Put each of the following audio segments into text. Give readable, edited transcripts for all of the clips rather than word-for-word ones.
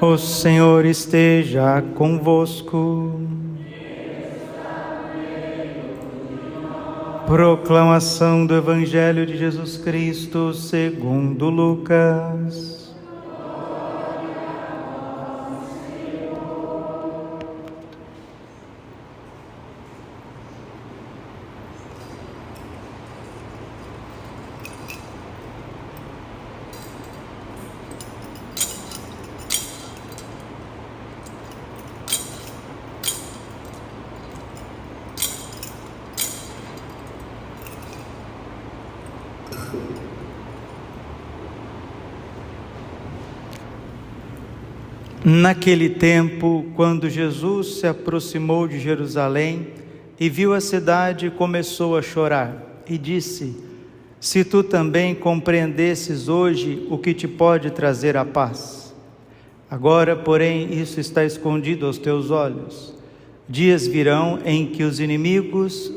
O Senhor esteja convosco. Proclamação do Evangelho de Jesus Cristo segundo Lucas. Naquele tempo, quando Jesus se aproximou de Jerusalém e viu a cidade, começou a chorar e disse: Se tu também compreendesses hoje o que te pode trazer a paz. Agora, porém, isso está escondido aos teus olhos. Dias virão em que os inimigos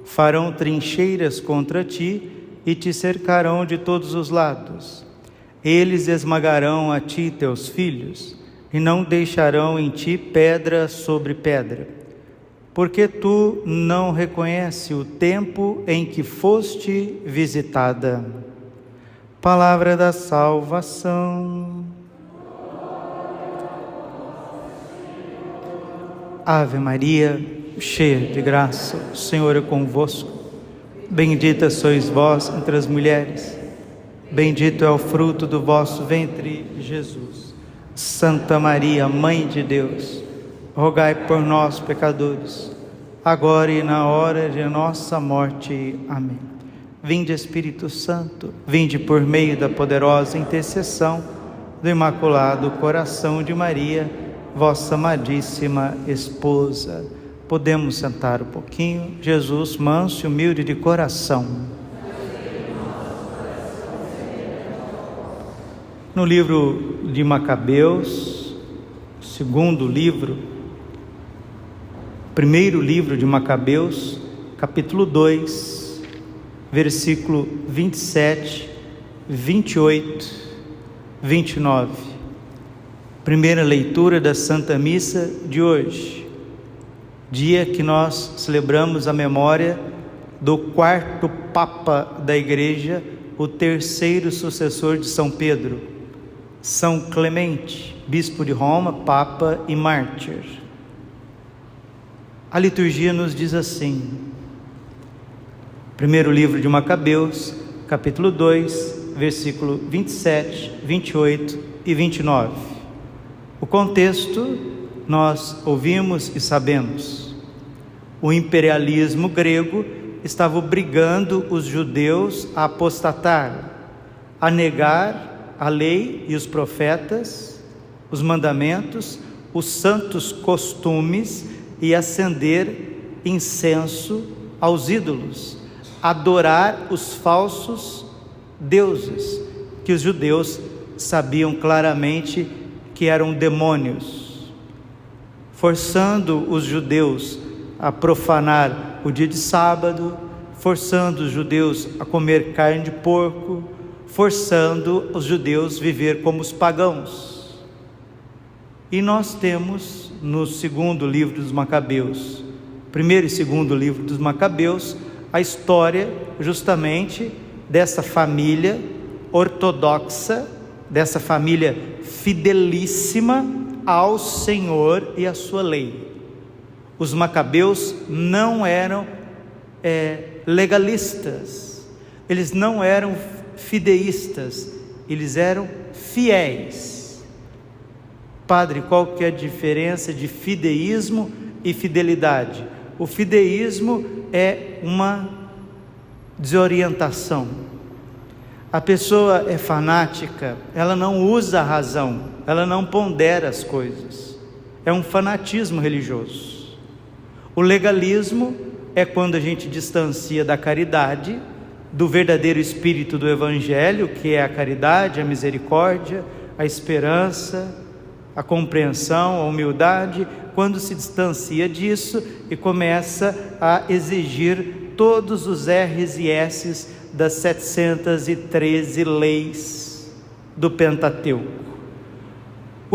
farão trincheiras contra ti e te cercarão de todos os lados. Eles esmagarão a ti e teus filhos, e não deixarão em ti pedra sobre pedra, porque tu não reconheces o tempo em que foste visitada. Palavra da salvação. Ave Maria, cheia de graça, o Senhor é convosco. Bendita sois vós entre as mulheres, bendito é o fruto do vosso ventre, Jesus. Santa Maria, Mãe de Deus, rogai por nós, pecadores, agora e na hora de nossa morte. Amém. Vinde, Espírito Santo, vinde por meio da poderosa intercessão do Imaculado Coração de Maria, vossa amadíssima esposa. Podemos sentar um pouquinho. Jesus, manso e humilde de coração. No livro de Macabeus, primeiro livro de Macabeus, capítulo 2, versículo 27, 28, 29. Primeira leitura da Santa Missa de hoje, dia que nós celebramos a memória do quarto Papa da Igreja, o terceiro sucessor de São Pedro, São Clemente, bispo de Roma, papa e mártir. A liturgia nos diz assim: primeiro livro de Macabeus, capítulo 2, versículo 27, 28 e 29. O contexto nós ouvimos e sabemos. O imperialismo grego estava obrigando os judeus a apostatar, a negar a lei e os profetas, os mandamentos, os santos costumes e acender incenso aos ídolos, adorar os falsos deuses, que os judeus sabiam claramente que eram demônios, forçando os judeus a profanar o dia de sábado, forçando os judeus a comer carne de porco, forçando os judeus a viver como os pagãos. E nós temos no segundo livro dos Macabeus, primeiro e segundo livro dos Macabeus, a história justamente dessa família ortodoxa, dessa família fidelíssima ao Senhor e à sua lei. Os Macabeus não eram legalistas, eles não eram fideístas, eles eram fiéis. Padre, qual que é a diferença de fideísmo e fidelidade? O fideísmo é uma desorientação. A pessoa é fanática, ela não usa a razão, ela não pondera as coisas. É um fanatismo religioso. O legalismo é quando a gente distancia da caridade, do verdadeiro espírito do Evangelho, que é a caridade, a misericórdia, a esperança, a compreensão, a humildade, quando se distancia disso e começa a exigir todos os R's e S's das 713 leis do Pentateuco.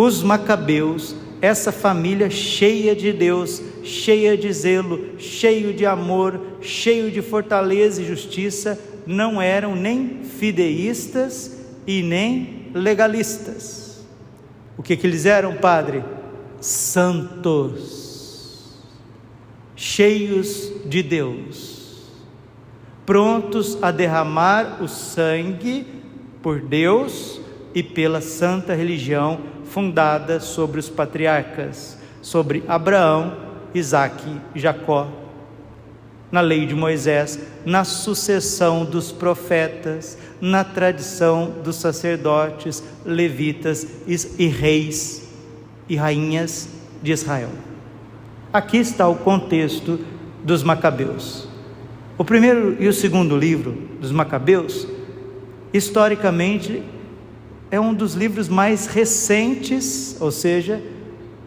Os Macabeus, essa família cheia de Deus, cheia de zelo, cheio de amor, cheio de fortaleza e justiça, não eram nem fideístas e nem legalistas. O que eles eram, padre? Santos, cheios de Deus, prontos a derramar o sangue por Deus e pela santa religião fundada sobre os patriarcas, sobre Abraão, Isaque e Jacó, na lei de Moisés, na sucessão dos profetas, na tradição dos sacerdotes, levitas e reis e rainhas de Israel. Aqui está o contexto dos Macabeus. O primeiro e o segundo livro dos Macabeus, historicamente, é um dos livros mais recentes, ou seja,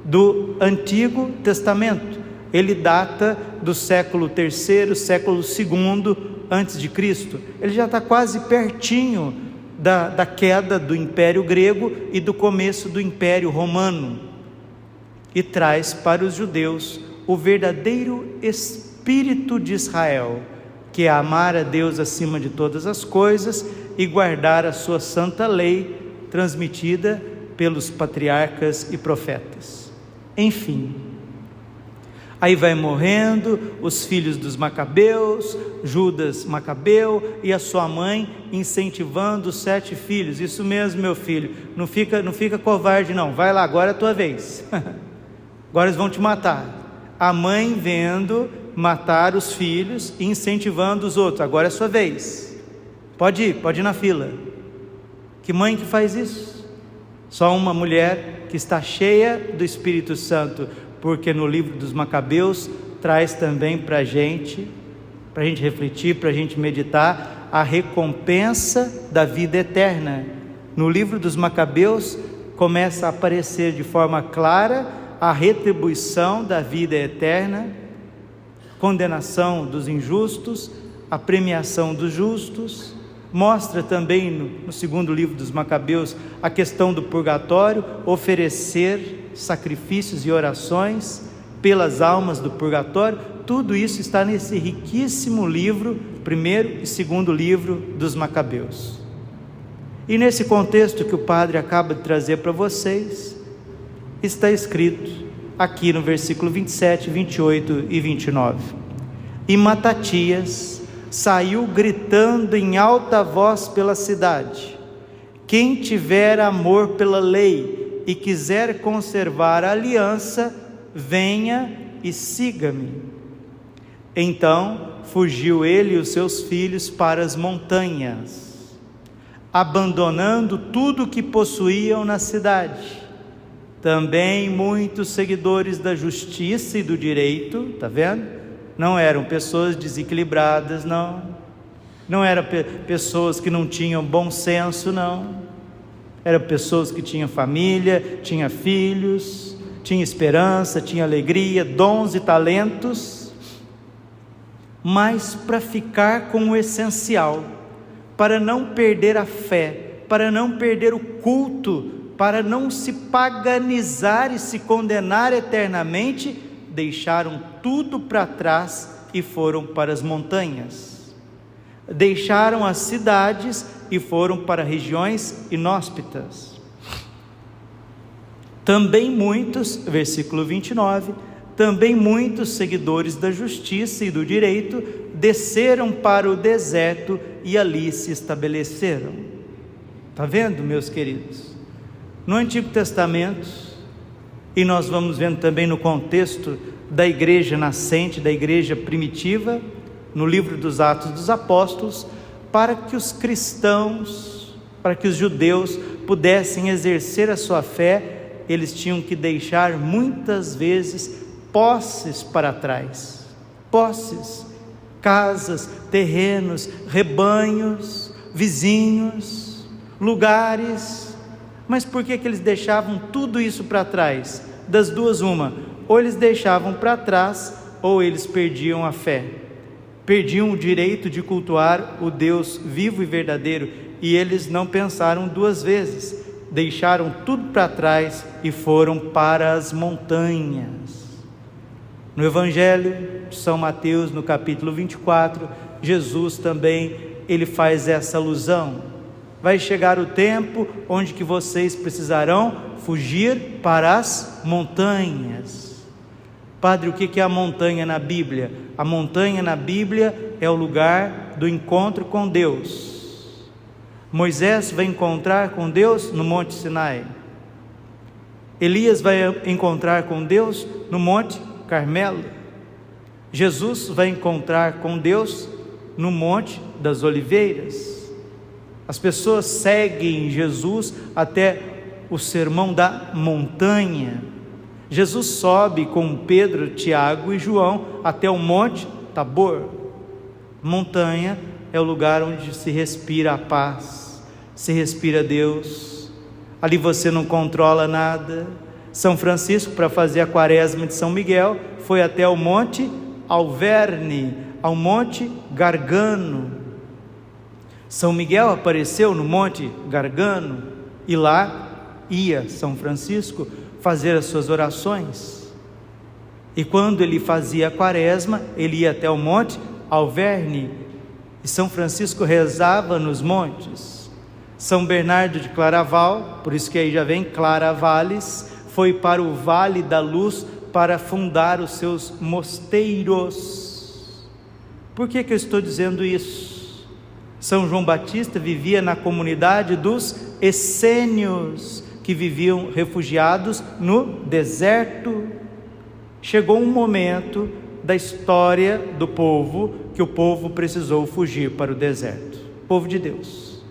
do Antigo Testamento. Ele data do século III, século II antes de Cristo. Ele já está quase pertinho da queda do Império Grego e do começo do Império Romano, e traz para os judeus o verdadeiro espírito de Israel, que é amar a Deus acima de todas as coisas e guardar a sua santa lei, transmitida pelos patriarcas e profetas. Enfim, aí vai morrendo os filhos dos Macabeus, Judas Macabeu e a sua mãe incentivando os 7 filhos. Isso mesmo, meu filho, não fica covarde não, vai lá, agora é a tua vez. Agora eles vão te matar. A mãe vendo matar os filhos e incentivando os outros. Agora é a sua vez. Pode ir na fila. Que mãe que faz isso? Só uma mulher que está cheia do Espírito Santo, porque no livro dos Macabeus traz também para a gente refletir, para a gente meditar, a recompensa da vida eterna. No livro dos Macabeus começa a aparecer de forma clara a retribuição da vida eterna, condenação dos injustos, a premiação dos justos. Mostra também no segundo livro dos Macabeus a questão do purgatório, oferecer sacrifícios e orações pelas almas do purgatório. Tudo isso está nesse riquíssimo livro, primeiro e segundo livro dos Macabeus. E nesse contexto que o padre acaba de trazer para vocês, está escrito aqui no versículo 27, 28 e 29. E Matatias saiu gritando em alta voz pela cidade: quem tiver amor pela lei e quiser conservar a aliança, venha e siga-me. Então fugiu ele e os seus filhos para as montanhas, abandonando tudo o que possuíam na cidade. Também muitos seguidores da justiça e do direito, está vendo? Não eram pessoas desequilibradas, não eram pessoas que não tinham bom senso, não. Eram pessoas que tinham família, tinham filhos, tinham esperança, tinham alegria, dons e talentos, mas para ficar com o essencial, para não perder a fé, para não perder o culto, para não se paganizar e se condenar eternamente, deixaram tudo para trás e foram para as montanhas. Deixaram as cidades e foram para regiões inóspitas. Também muitos, versículo 29, também muitos seguidores da justiça e do direito desceram para o deserto e ali se estabeleceram. Está vendo, meus queridos? No Antigo Testamento, e nós vamos vendo também no contexto da igreja nascente, da igreja primitiva, no livro dos Atos dos Apóstolos, para que os cristãos, para que os judeus pudessem exercer a sua fé, eles tinham que deixar muitas vezes posses para trás. Posses, casas, terrenos, rebanhos, vizinhos, lugares. Mas por que eles deixavam tudo isso para trás? Das duas uma, ou eles deixavam para trás, ou eles perdiam a fé, perdiam o direito de cultuar o Deus vivo e verdadeiro, e eles não pensaram duas vezes, deixaram tudo para trás e foram para as montanhas. No Evangelho de São Mateus, no capítulo 24, Jesus também, ele faz essa alusão. Vai chegar o tempo onde que vocês precisarão fugir para as montanhas. Padre, o que é a montanha na Bíblia? A montanha na Bíblia é o lugar do encontro com Deus. Moisés vai encontrar com Deus no Monte Sinai. Elias vai encontrar com Deus no Monte Carmelo. Jesus vai encontrar com Deus no Monte das Oliveiras. As pessoas seguem Jesus até o sermão da montanha. Jesus sobe com Pedro, Tiago e João até o Monte Tabor. Montanha é o lugar onde se respira a paz, se respira Deus. Ali você não controla nada. São Francisco, para fazer a quaresma de São Miguel, foi até o Monte Alverne, ao Monte Gargano. São Miguel apareceu no Monte Gargano e lá ia São Francisco fazer as suas orações. E quando ele fazia a quaresma, ele ia até o Monte Alverne, e São Francisco rezava nos montes. São Bernardo de Claraval, por isso que aí já vem Claravales, foi para o Vale da Luz para fundar os seus mosteiros. Por que eu estou dizendo isso? São João Batista vivia na comunidade dos essênios, que viviam refugiados no deserto. Chegou um momento da história do povo que o povo precisou fugir para o deserto, o povo de Deus.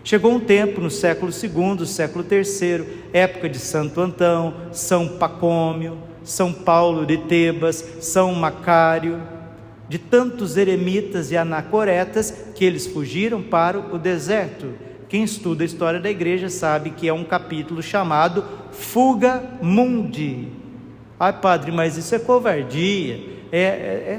Chegou um tempo no século II, século III, época de Santo Antão, São Pacômio, São Paulo de Tebas, São Macário, de tantos eremitas e anacoretas que eles fugiram para o deserto. Quem estuda a história da igreja sabe que é um capítulo chamado Fuga Mundi. Ai, padre, mas isso é covardia, é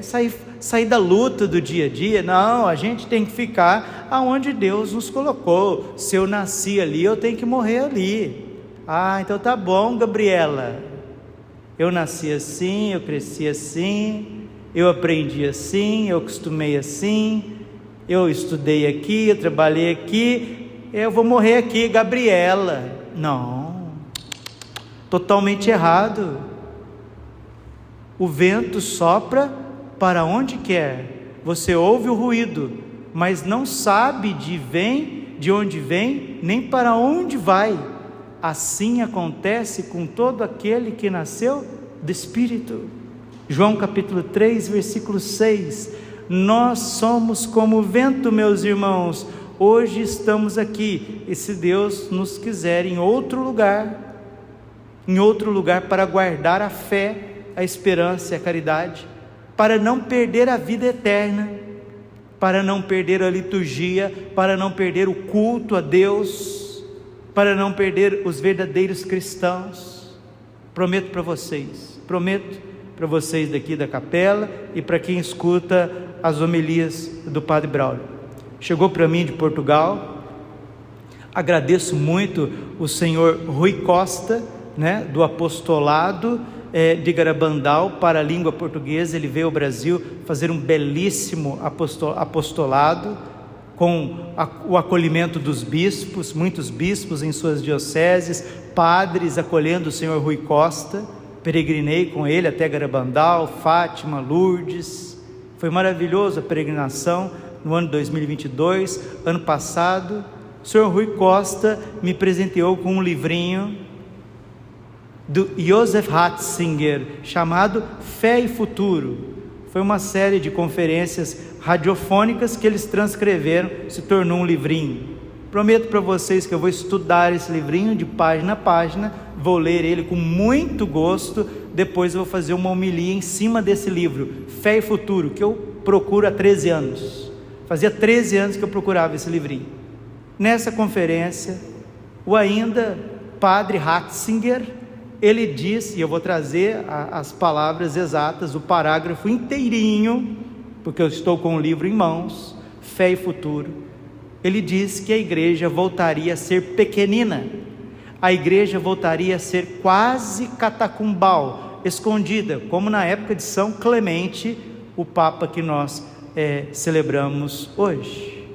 sair da luta do dia a dia. Não, a gente tem que ficar aonde Deus nos colocou. Se eu nasci ali, eu tenho que morrer ali. Ah, então tá bom, Gabriela, eu nasci assim, eu cresci assim, eu aprendi assim, eu acostumei assim, eu estudei aqui, eu trabalhei aqui, eu vou morrer aqui, Gabriela. Não, totalmente errado. O vento sopra para onde quer, você ouve o ruído, mas não sabe de onde vem, nem para onde vai. Assim acontece com todo aquele que nasceu do Espírito. João capítulo 3, versículo 6. Nós somos como o vento, meus irmãos. Hoje estamos aqui, e se Deus nos quiser em outro lugar para guardar a fé, a esperança e a caridade, para não perder a vida eterna, para não perder a liturgia, para não perder o culto a Deus, para não perder os verdadeiros cristãos. Prometo para vocês daqui da capela e para quem escuta as homilias do Padre Braulio. Chegou para mim de Portugal, agradeço muito o senhor Rui Costa, do apostolado de Garabandal para a língua portuguesa. Ele veio ao Brasil fazer um belíssimo apostolado, com o acolhimento dos bispos, muitos bispos em suas dioceses, padres acolhendo o senhor Rui Costa. Peregrinei com ele até Garabandal, Fátima, Lourdes. Foi maravilhoso a peregrinação no ano 2022. Ano passado, o senhor Rui Costa me presenteou com um livrinho do Joseph Ratzinger, chamado Fé e Futuro. Foi uma série de conferências radiofônicas que eles transcreveram, se tornou um livrinho. Prometo para vocês que eu vou estudar esse livrinho de página a página, vou ler ele com muito gosto, depois eu vou fazer uma homilia em cima desse livro, Fé e Futuro, que eu procuro há 13 anos. Fazia 13 anos que eu procurava esse livrinho. Nessa conferência, o ainda Padre Ratzinger, ele diz, e eu vou trazer as palavras exatas, o parágrafo inteirinho, porque eu estou com o livro em mãos, Fé e Futuro. Ele diz que a igreja voltaria a ser pequenina, a igreja voltaria a ser quase catacumbal, escondida, como na época de São Clemente, o Papa que nós celebramos hoje.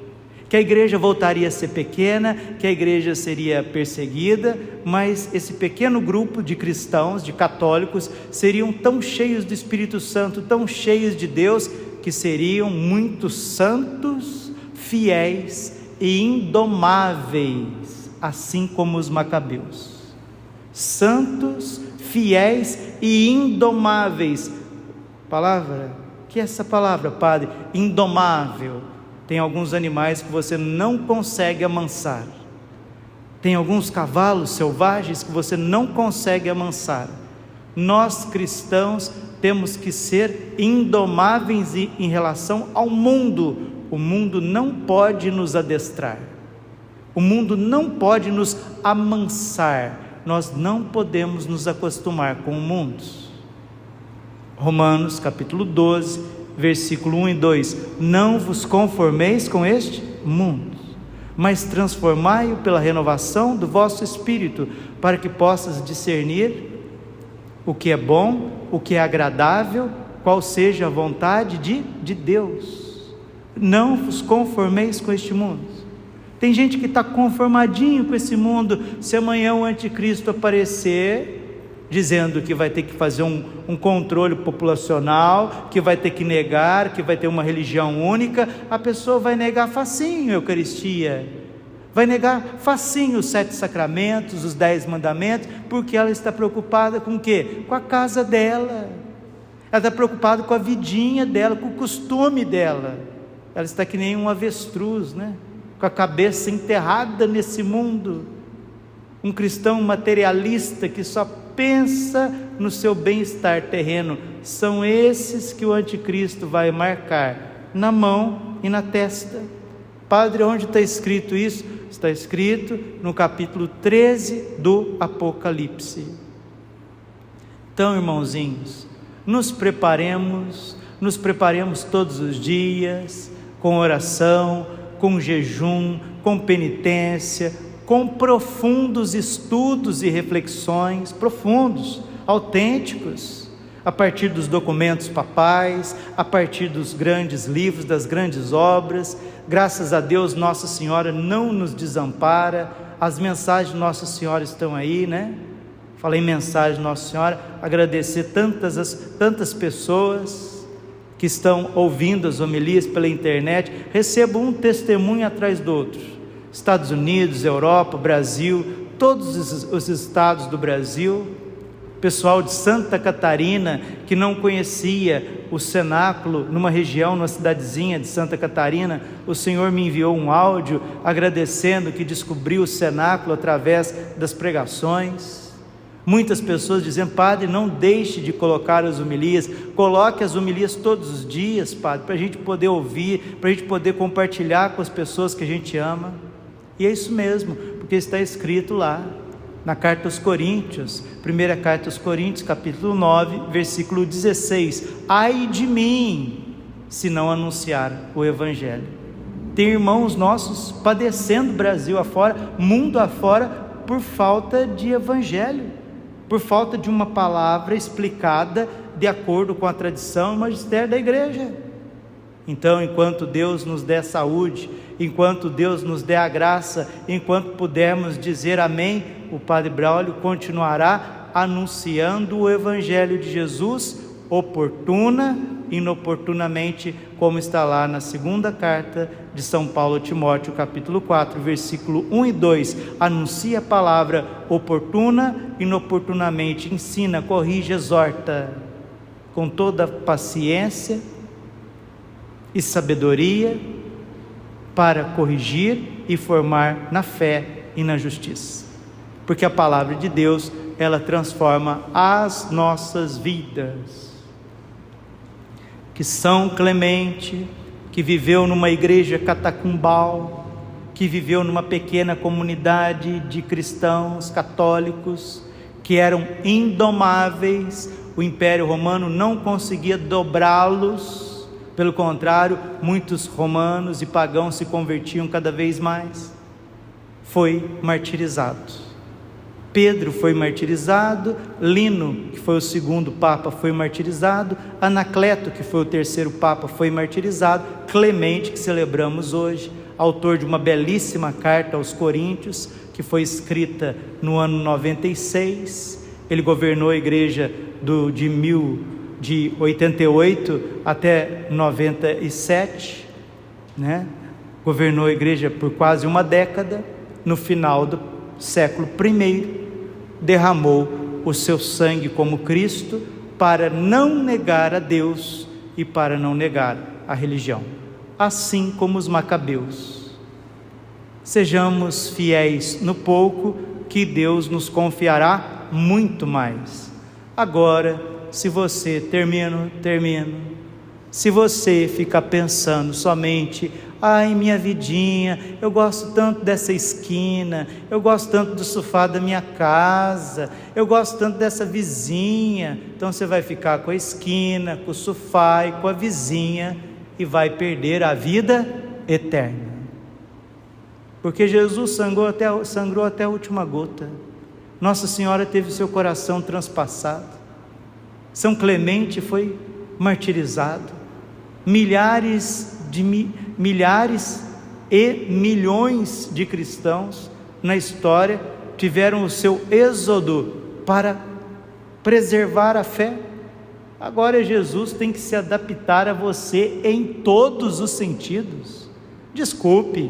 Que a igreja voltaria a ser pequena, que a igreja seria perseguida, mas esse pequeno grupo de cristãos, de católicos, seriam tão cheios do Espírito Santo, tão cheios de Deus, que seriam muito santos, fiéis e indomáveis, assim como os macabeus. Santos, fiéis e indomáveis. Palavra? O que é essa palavra, padre? Indomável. Tem alguns animais que você não consegue amansar. Tem alguns cavalos selvagens que você não consegue amansar. Nós cristãos temos que ser indomáveis em relação ao mundo. O mundo não pode nos adestrar. O mundo não pode nos amansar. Nós não podemos nos acostumar com o mundo. Romanos capítulo 12, versículo 1 e 2: não vos conformeis com este mundo, mas transformai-o pela renovação do vosso espírito, para que possas discernir o que é bom, o que é agradável, qual seja a vontade de Deus. Não vos conformeis com este mundo. Tem gente que está conformadinho com esse mundo. Se amanhã o anticristo aparecer, dizendo que vai ter que fazer um controle populacional, que vai ter que negar, que vai ter uma religião única, a pessoa vai negar facinho a Eucaristia, vai negar facinho os 7 sacramentos, os 10 mandamentos, porque ela está preocupada com o quê? Com a casa dela, ela está preocupada com a vidinha dela, com o costume dela. Ela está que nem um avestruz, né? Com a cabeça enterrada nesse mundo. Um cristão materialista que só pensa no seu bem-estar terreno. São esses que o anticristo vai marcar na mão e na testa. Padre, onde está escrito isso? Está escrito no capítulo 13 do Apocalipse. Então, irmãozinhos, nos preparemos todos os dias, com oração, com jejum, com penitência, com profundos estudos e reflexões, profundos, autênticos, a partir dos documentos papais, a partir dos grandes livros, das grandes obras. Graças a Deus, Nossa Senhora não nos desampara, as mensagens de Nossa Senhora estão aí, né? Falei em mensagem de Nossa Senhora, agradecer tantas pessoas que estão ouvindo as homilias pela internet. Recebo um testemunho atrás do outro. Estados Unidos, Europa, Brasil, todos os estados do Brasil. Pessoal de Santa Catarina que não conhecia o cenáculo, numa região, numa cidadezinha de Santa Catarina, o Senhor me enviou um áudio agradecendo que descobriu o cenáculo através das pregações. Muitas pessoas dizendo: padre, não deixe de colocar as homilias, coloque as homilias todos os dias, padre, para a gente poder ouvir, para a gente poder compartilhar com as pessoas que a gente ama. E é isso mesmo, porque está escrito lá na carta aos Coríntios, primeira carta aos Coríntios, capítulo 9, versículo 16: ai de mim, se não anunciar o Evangelho. Tem irmãos nossos padecendo Brasil afora, mundo afora, por falta de Evangelho, por falta de uma palavra explicada de acordo com a tradição e o magistério da igreja. Então, enquanto Deus nos der saúde, enquanto Deus nos der a graça, enquanto pudermos dizer amém, o Padre Braulio continuará anunciando o Evangelho de Jesus, oportuna, inoportunamente, como está lá na segunda carta de São Paulo a Timóteo, capítulo 4, versículo 1 e 2, anuncia a palavra oportuna, inoportunamente, ensina, corrige, exorta, com toda paciência e sabedoria, para corrigir e formar na fé e na justiça, porque a palavra de Deus, ela transforma as nossas vidas. Que São Clemente, que viveu numa igreja catacumbal, que viveu numa pequena comunidade de cristãos católicos, que eram indomáveis, o Império Romano não conseguia dobrá-los, pelo contrário, muitos romanos e pagãos se convertiam cada vez mais, foi martirizado. Pedro foi martirizado, Lino, que foi o segundo papa, foi martirizado, Anacleto, que foi o terceiro papa, foi martirizado, Clemente, que celebramos hoje, autor de uma belíssima carta aos Coríntios, que foi escrita no ano 96, ele governou a igreja de 88 até 97, né? Governou a igreja por quase uma década. No final do século I, derramou o seu sangue como Cristo para não negar a Deus e para não negar a religião, assim como os macabeus. Sejamos fiéis no pouco, que Deus nos confiará muito mais. Agora, se você, termino, se você fica pensando somente, ai, minha vidinha, eu gosto tanto dessa esquina, eu gosto tanto do sofá da minha casa, eu gosto tanto dessa vizinha, então você vai ficar com a esquina, com o sofá e com a vizinha e vai perder a vida eterna. Porque Jesus sangrou até a última gota. Nossa Senhora teve seu coração transpassado. São Clemente foi martirizado. Milhares e milhões de cristãos na história tiveram o seu êxodo para preservar a fé. Agora Jesus tem que se adaptar a você em todos os sentidos. Desculpe,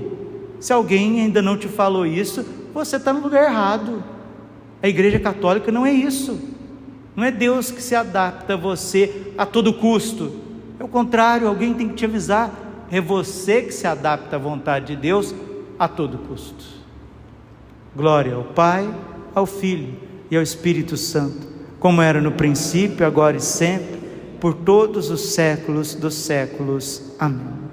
se alguém ainda não te falou isso, você está no lugar errado. A Igreja Católica não é isso. Não é Deus que se adapta a você a todo custo. É o contrário, alguém tem que te avisar. É você que se adapta à vontade de Deus a todo custo. Glória ao Pai, ao Filho e ao Espírito Santo, como era no princípio, agora e sempre, por todos os séculos dos séculos. Amém.